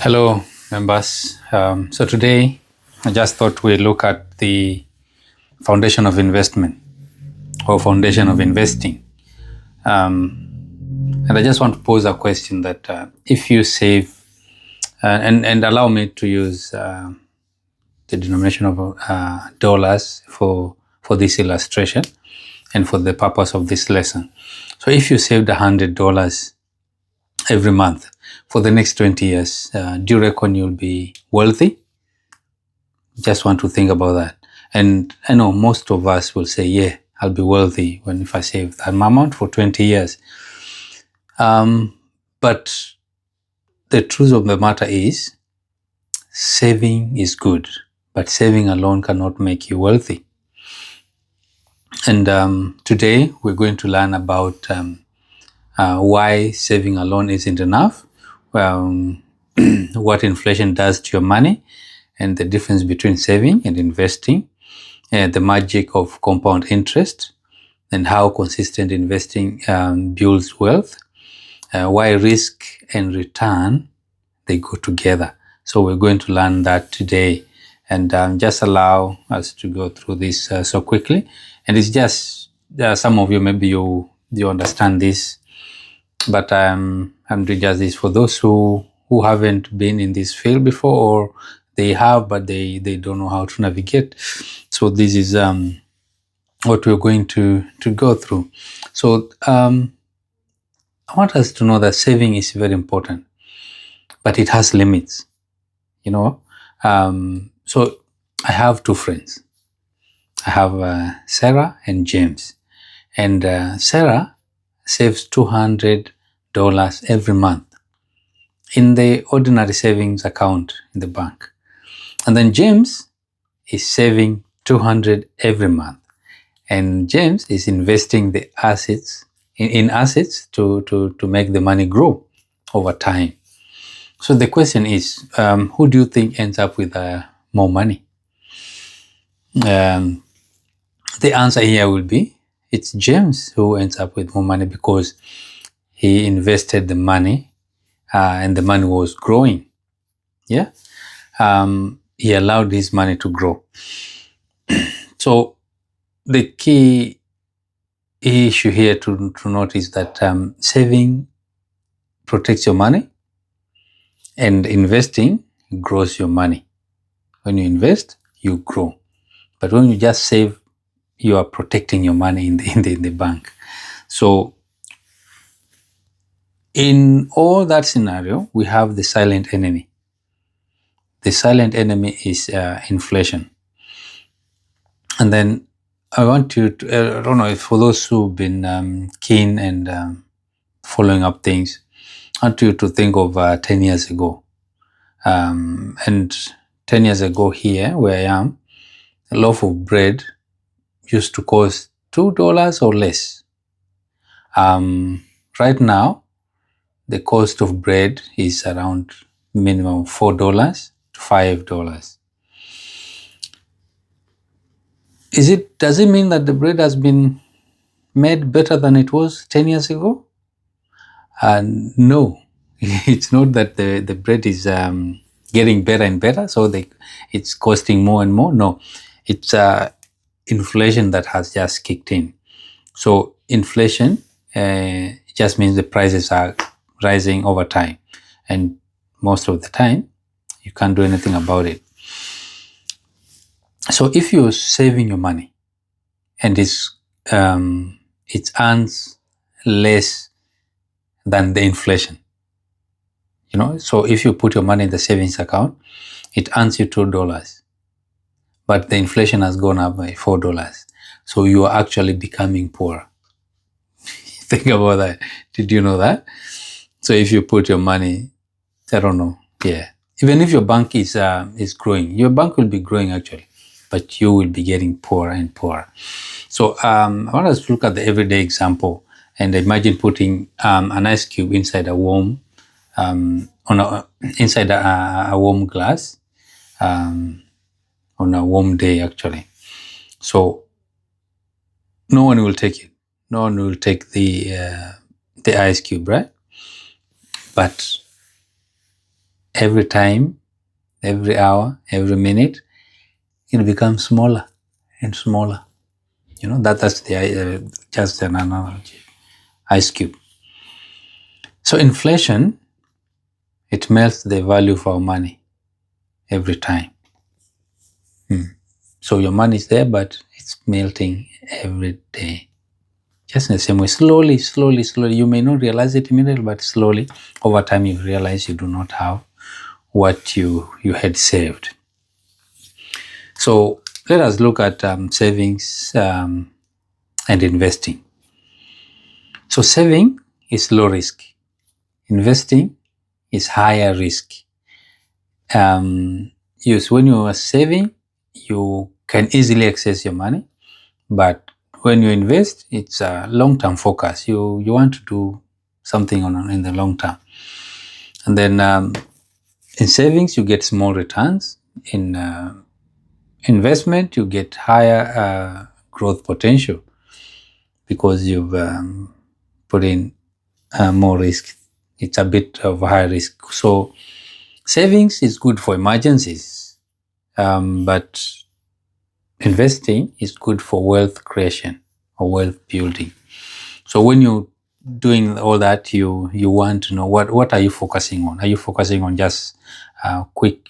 Hello, members. So today, I just thought we look at the foundation of investment or foundation of investing. And I just want to pose a question that if you save, and allow me to use the denomination of dollars for this illustration and for the purpose of this lesson. So if you saved $100 every month for the next 20 years, do you reckon you'll be wealthy? Just want to think about that. And I know most of us will say, yeah, I'll be wealthy if I save that amount for 20 years. But the truth of the matter is, saving is good, but saving alone cannot make you wealthy. And today we're going to learn about why saving alone isn't enough, what inflation does to your money, and the difference between saving and investing, the magic of compound interest, and how consistent investing builds wealth, why risk and return, they go together. So we're going to learn that today, and just allow us to go through this so quickly. And it's just, some of you, maybe you understand this, but I'm doing just this for those who haven't been in this field before, or they have, but they don't know how to navigate. So this is what we're going to go through. So I want us to know that saving is very important, but it has limits. So I have two friends. I have Sarah and James, and Sarah saves $200 every month in the ordinary savings account in the bank. And then James is saving $200 every month. And James is investing the assets in assets to make the money grow over time. So the question is, who do you think ends up with more money? The answer here will be, it's James who ends up with more money, because he invested the money and the money was growing. Yeah. He allowed his money to grow. So the key issue here to note is that saving protects your money, and investing grows your money. When you invest, you grow. But when you just save, you are protecting your money in the bank. So in all that scenario, we have the silent enemy. The silent enemy is inflation. And then I want you to, I don't know if for those who've been keen and following up things, I want you to think of 10 years ago. And 10 years ago here, where I am, a loaf of bread used to cost $2 or less. Right now, the cost of bread is around minimum $4 to $5. Does it mean that the bread has been made better than it was 10 years ago? No, it's not that the bread is getting better and better, so it's costing more and more. No, it's inflation that has just kicked in. So inflation just means the prices are rising over time, and most of the time you can't do anything about it. So if you're saving your money and it earns less than the inflation, so if you put your money in the savings account, it earns you $2, but the inflation has gone up by $4. So you are actually becoming poor. Think about that. Did you know that? So if you put your money, I don't know, yeah, even if your bank is growing, your bank will be growing actually, but you will be getting poorer and poorer. So I want us to look at the everyday example, and imagine putting an ice cube inside a warm inside a warm glass on a warm day actually. So no one will take it. No one will take the ice cube, right? But every time, every hour, every minute, it becomes smaller and smaller. That's the just an analogy. Ice cube. So inflation, it melts the value of our money every time. So your money is there, but it's melting every day. Just in the same way, slowly, slowly, slowly. You may not realize it immediately, but slowly, over time, you realize you do not have what you had saved. So let us look at savings and investing. So saving is low risk. Investing is higher risk. Yes, when you are saving, you can easily access your money, but when you invest, it's a long-term focus. You want to do something in the long term, and then in savings you get small returns. In investment, you get higher growth potential because you've put in more risk. It's a bit of high risk. So savings is good for emergencies, but investing is good for wealth creation or wealth building. So when you're doing all that, you want to know what are you focusing on? Are you focusing on just quick,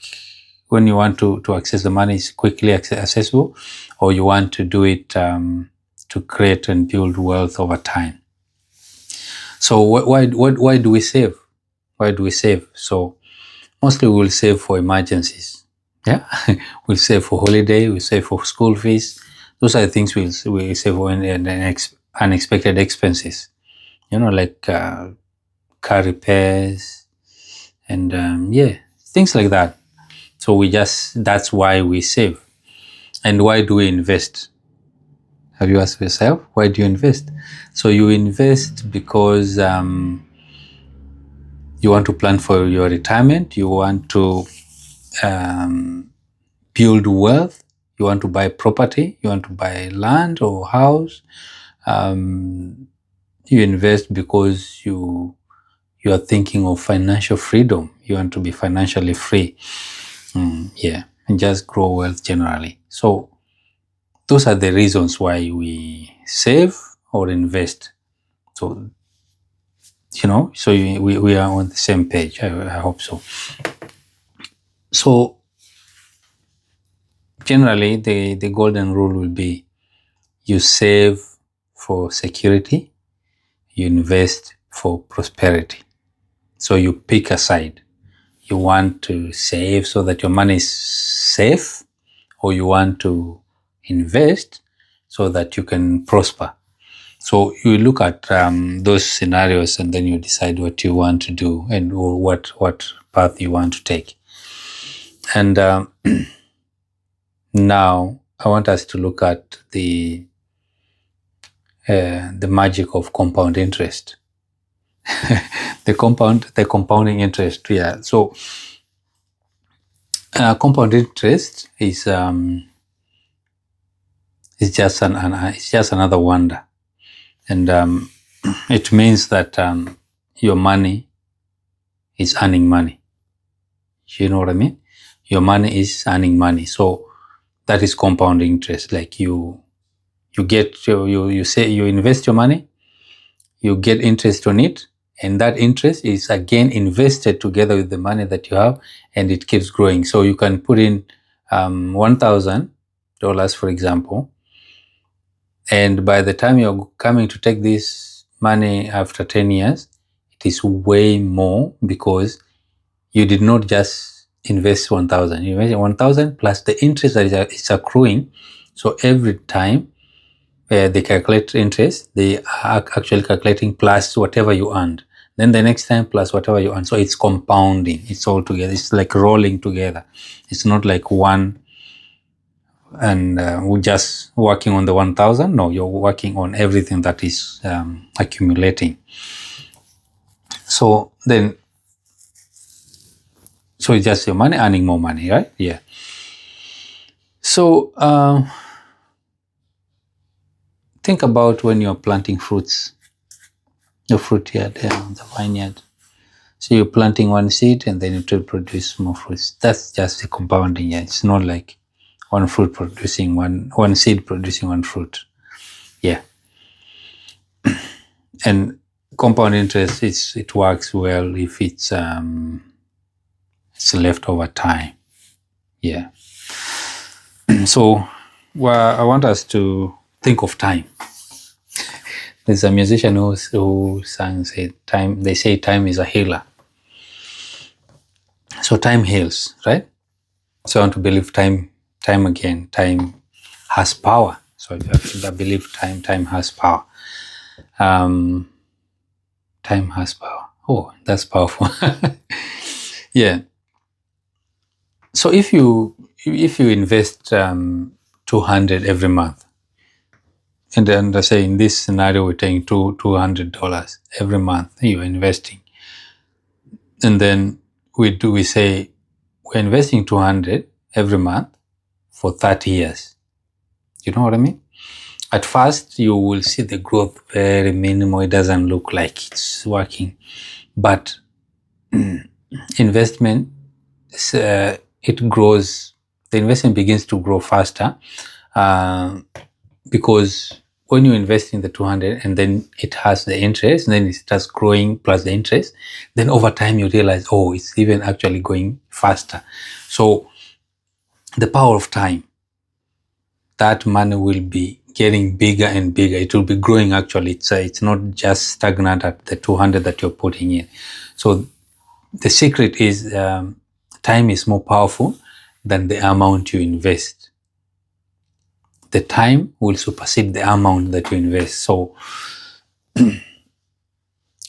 when you want to access the money is quickly accessible, or you want to do it to create and build wealth over time? So why do we save? Why do we save? So mostly we'll save for emergencies. Yeah, we'll save for holiday, we'll save for school fees. Those are the things we'll save for unexpected expenses. Like car repairs and things like that. So that's why we save. And why do we invest? Have you asked yourself, why do you invest? So you invest because you want to plan for your retirement, you want to build wealth, you want to buy property, you want to buy land or house. You invest because you are thinking of financial freedom. You want to be financially free. And just grow wealth generally. So those are the reasons why we save or invest. So, so we are on the same page. I hope so. So generally, the golden rule will be you save for security, you invest for prosperity. So you pick a side. You want to save so that your money is safe, or you want to invest so that you can prosper. So you look at those scenarios, and then you decide what you want to do and or what path you want to take. And now I want us to look at the magic of compound interest. the compounding interest. Yeah. So compound interest is just it's just another wonder, and it means that your money is earning money. You know what I mean? Your money is earning money. So that is compound interest. Like you get you say you invest your money, you get interest on it, and that interest is again invested together with the money that you have, and it keeps growing. So you can put in $1,000, for example, and by the time you're coming to take this money after 10 years, it is way more, because you did not just invest 1,000. You invested 1,000 plus the interest that is accruing. So every time they calculate interest, they are actually calculating plus whatever you earned. Then the next time plus whatever you earn. So it's compounding. It's all together. It's like rolling together. It's not like one and we're just working on the 1,000. No, you're working on everything that is accumulating. So it's just your money earning more money, right? Yeah. So think about when you're planting fruits, the fruit yard, the vineyard. So you're planting one seed and then it will produce more fruits. That's just the compounding. Yeah. It's not like one fruit producing one seed producing one fruit. Yeah. And compound interest, it works well if it's left over time. Yeah. So I want us to think of time. There's a musician who said time. They say time is a healer. So time heals, right? So I want to believe time again. Time has power. So I believe time has power. Time has power. Oh, that's powerful. Yeah. So if you invest 200 every month, and then let's say in this scenario we're taking $200 every month you're investing, and then we say we're investing 200 every month for 30 years. You know what I mean? At first you will see the growth very minimal. It doesn't look like it's working, but investment, it grows. The investment begins to grow faster because when you invest in the 200 and then it has the interest, and then it starts growing plus the interest, then over time you realize, oh, it's even actually going faster. So the power of time, that money will be getting bigger and bigger. It will be growing actually. It's not just stagnant at the 200 that you're putting in. So the secret is time is more powerful than the amount you invest. The time will supersede the amount that you invest. So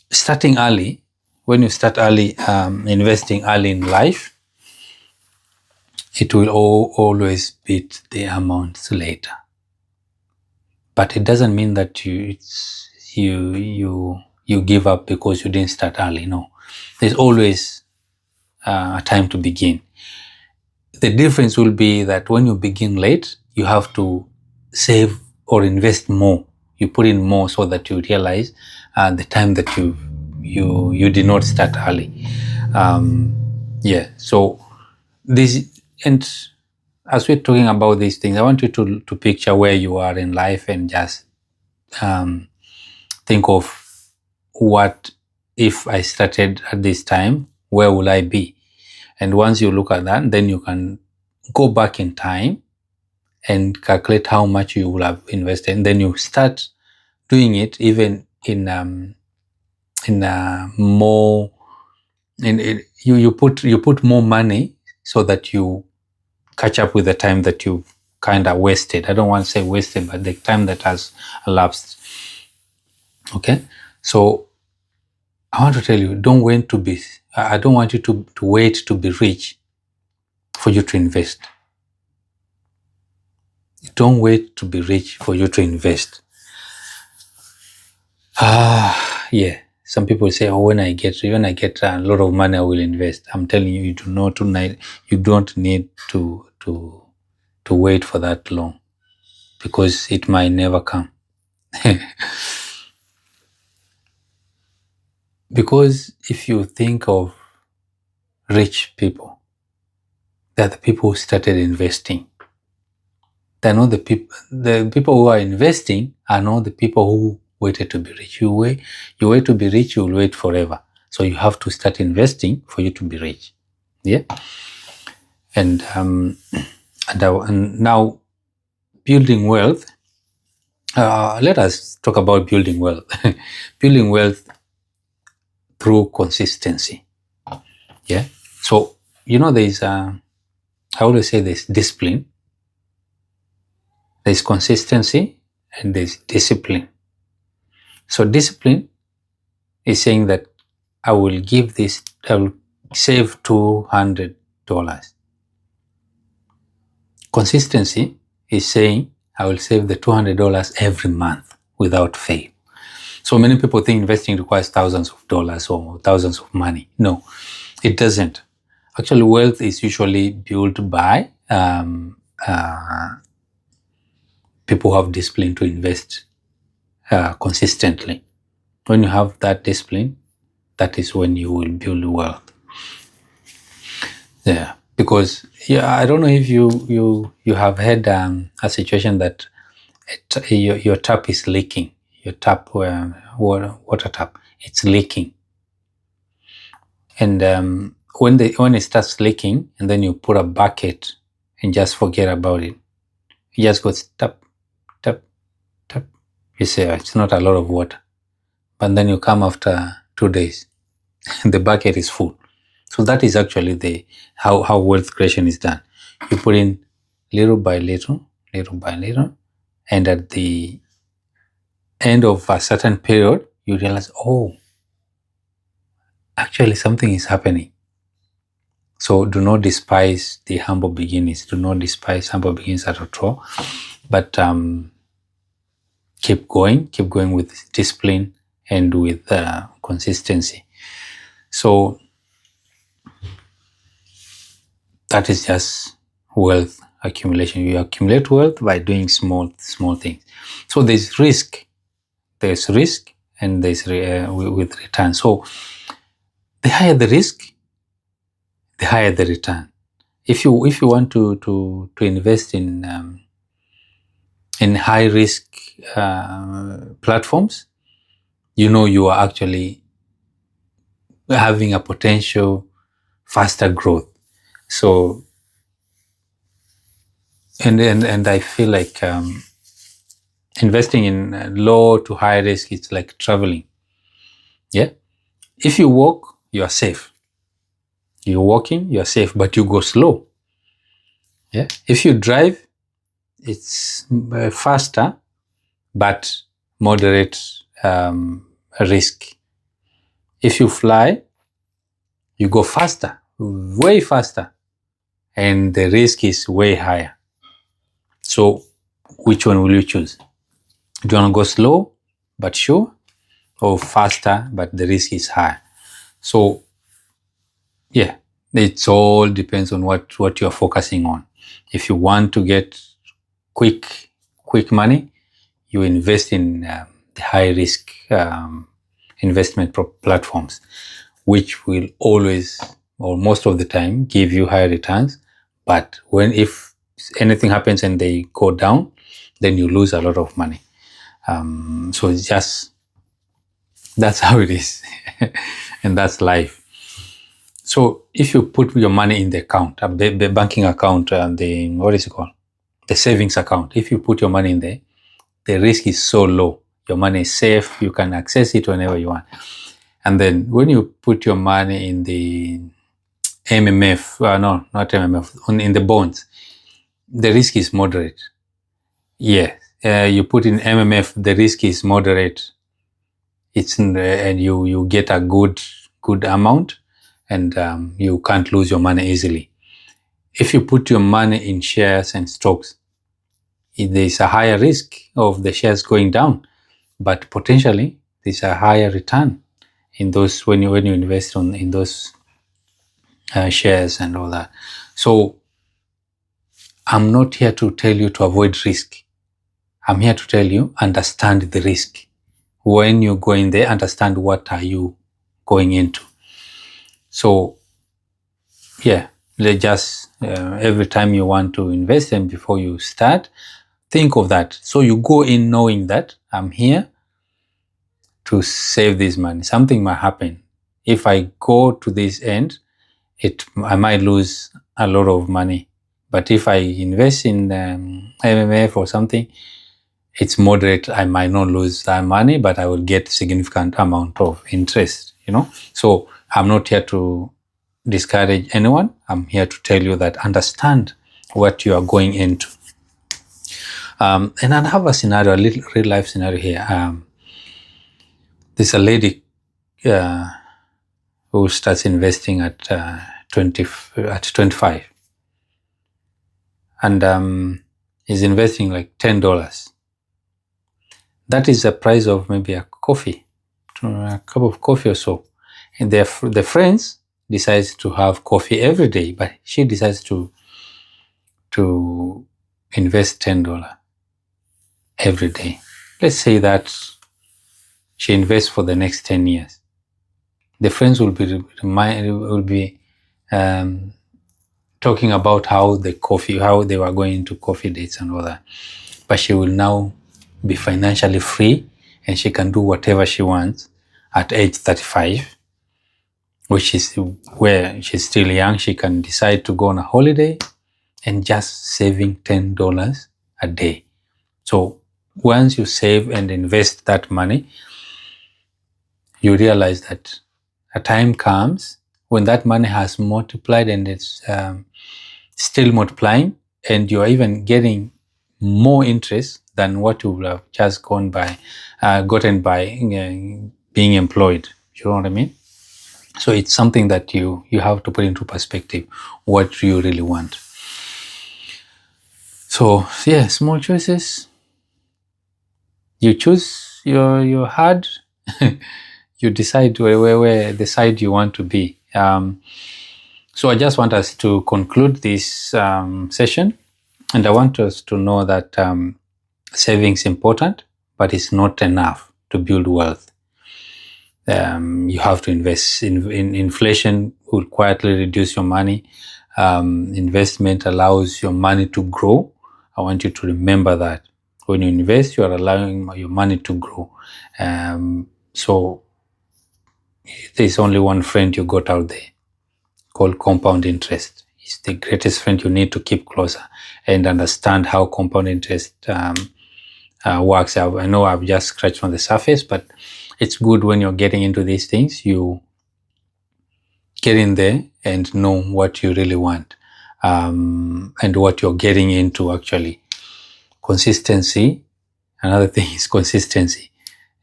starting early, when you start early, investing early in life, it will always beat the amounts later. But it doesn't mean that you give up because you didn't start early. No, there's always a time to begin. The difference will be that when you begin late, you have to save or invest more. You put in more so that you realize the time that you did not start early. Yeah. So this, and as we're talking about these things, I want you to picture where you are in life and just think of, what if I started at this time, where will I be? And once you look at that, then you can go back in time and calculate how much you will have invested. And then you start doing it even in more, you put more money so that you catch up with the time that you kind of wasted. I don't want to say wasted, but the time that has elapsed. Okay, so I want to tell you, I don't want you to wait to be rich for you to invest. Don't wait to be rich for you to invest. Yeah. Some people say, oh, when I get a lot of money, I will invest. I'm telling you, you don't need to wait for that long, because it might never come. Because if you think of rich people, they're the people who started investing. They're not the people who are investing are not the people who waited to be rich. You wait to be rich, you will wait forever. So you have to start investing for you to be rich. Yeah. And now building wealth. Let us talk about building wealth. Building wealth through consistency. Yeah. So there's I always say there's discipline, there's consistency, and there's discipline. So discipline is saying that I will save $200. Consistency is saying I will save the $200 every month without fail. So many people think investing requires thousands of dollars or thousands of money. No, it doesn't. Actually, wealth is usually built by people who have discipline to invest consistently. When you have that discipline, that is when you will build wealth. Yeah, because I don't know if you have had a situation that your tap is leaking. Your tap, water tap, it's leaking, and when it starts leaking, and then you put a bucket and just forget about it, it just goes tap, tap, tap. You say, it's not a lot of water, but then you come after 2 days, and the bucket is full. So that is actually how wealth creation is done. You put in little by little, and at the end of a certain period, you realize, oh, actually something is happening. So do not despise the humble beginnings. Do not despise humble beginnings at all. But keep going with discipline and with consistency. So that is just wealth accumulation. You accumulate wealth by doing small things. So there's risk. There's risk and there's with return. So the higher the risk, the higher the return. If you want to invest in high risk platforms, you are actually having a potential faster growth. So and I feel like investing in low to high risk, it's like traveling. Yeah, if you walk, you are safe. You're walking, you are safe, but you go slow. Yeah, if you drive, it's faster, but moderate risk. If you fly, you go faster, way faster, and the risk is way higher. So which one will you choose? Do you want to go slow but sure, or faster but the risk is high? So yeah, it all depends on what you're focusing on. If you want to get quick money, you invest in the high risk investment platforms, which will always, or most of the time, give you high returns. But if anything happens and they go down, then you lose a lot of money. So it's just, that's how it is. And that's life. So if you put your money in the account, the banking account, what is it called? The savings account. If you put your money in there, the risk is so low. Your money is safe. You can access it whenever you want. And then when you put your money in the MMF, no, not MMF, in the bonds, the risk is moderate. Yeah, you put in MMF, the risk is moderate. And you get a good amount, and you can't lose your money easily. If you put your money in shares and stocks, there's a higher risk of the shares going down, but potentially there's a higher return in those when you invest in those shares and all that. So I'm not here to tell you to avoid risk. I'm here to tell you, understand the risk. When you go in there, understand what are you going into. So yeah, just every time you want to invest, and before you start, think of that. So you go in knowing that I'm here to save this money. Something might happen. If I go to this end, I might lose a lot of money. But if I invest in MMF or something, it's moderate. I might not lose that money, but I will get significant amount of interest, So I'm not here to discourage anyone. I'm here to tell you that understand what you are going into. And I have a scenario, a little real life scenario here. There's a lady who starts investing at 25, and is investing like $10. That is the price of maybe a cup of coffee or so. And the friends decides to have coffee every day, but she decides to invest $10 every day. Let's say that she invests for the next 10 years. the friends will be talking about how they were going to coffee dates and all that. But she will now be financially free, and she can do whatever she wants at age 35, which is where she's still young. She can decide to go on a holiday and just saving $10 a day. So once you save and invest that money, you realize that a time comes when that money has multiplied, and it's still multiplying, and you're even getting more interest than what you would have just gotten by being employed. You know what I mean? So it's something that you have to put into perspective. What do you really want? So yeah, small choices. You choose your hard. You decide where the side you want to be. So I just want us to conclude this session, and I want us to know that saving is important, but it's not enough to build wealth. You have to invest. In inflation will quietly reduce your money. Investment allows your money to grow. I want you to remember that when you invest, you are allowing your money to grow. So there's only one friend you got out there called compound interest. It's the greatest friend you need to keep closer and understand how compound interest works. I know I've just scratched on the surface, but it's good when you're getting into these things, you get in there and know what you really want, and what you're getting into actually. Consistency, another thing is consistency.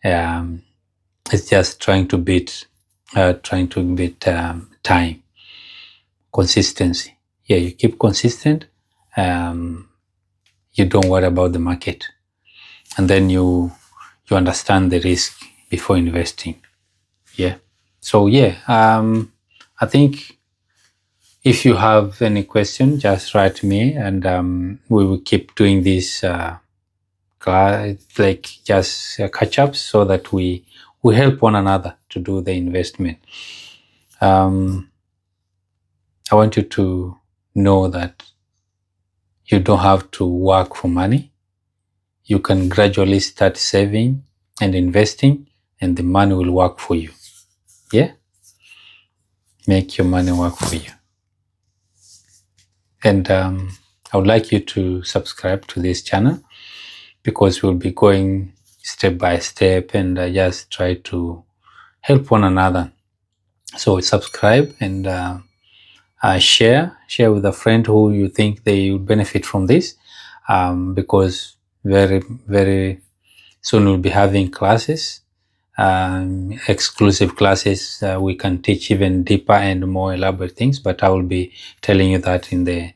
It's just trying to beat time. Consistency. Yeah, you keep consistent. You don't worry about the market, and then you understand the risk before investing. Yeah. So yeah, I think if you have any question, just write me, and we will keep doing this just catch ups so that we help one another to do the investment. I want you to know that you don't have to work for money. You can gradually start saving and investing, and the money will work for you. Yeah? Make your money work for you. And I would like you to subscribe to this channel, because we'll be going step by step and just try to help one another. So subscribe and share with a friend who you think they will benefit from this, because very, very soon we'll be having classes, exclusive classes. We can teach even deeper and more elaborate things, but I will be telling you that in the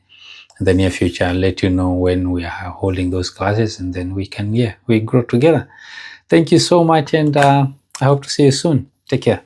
near future. I'll let you know when we are holding those classes, and then we grow together. Thank you so much, and I hope to see you soon. Take care.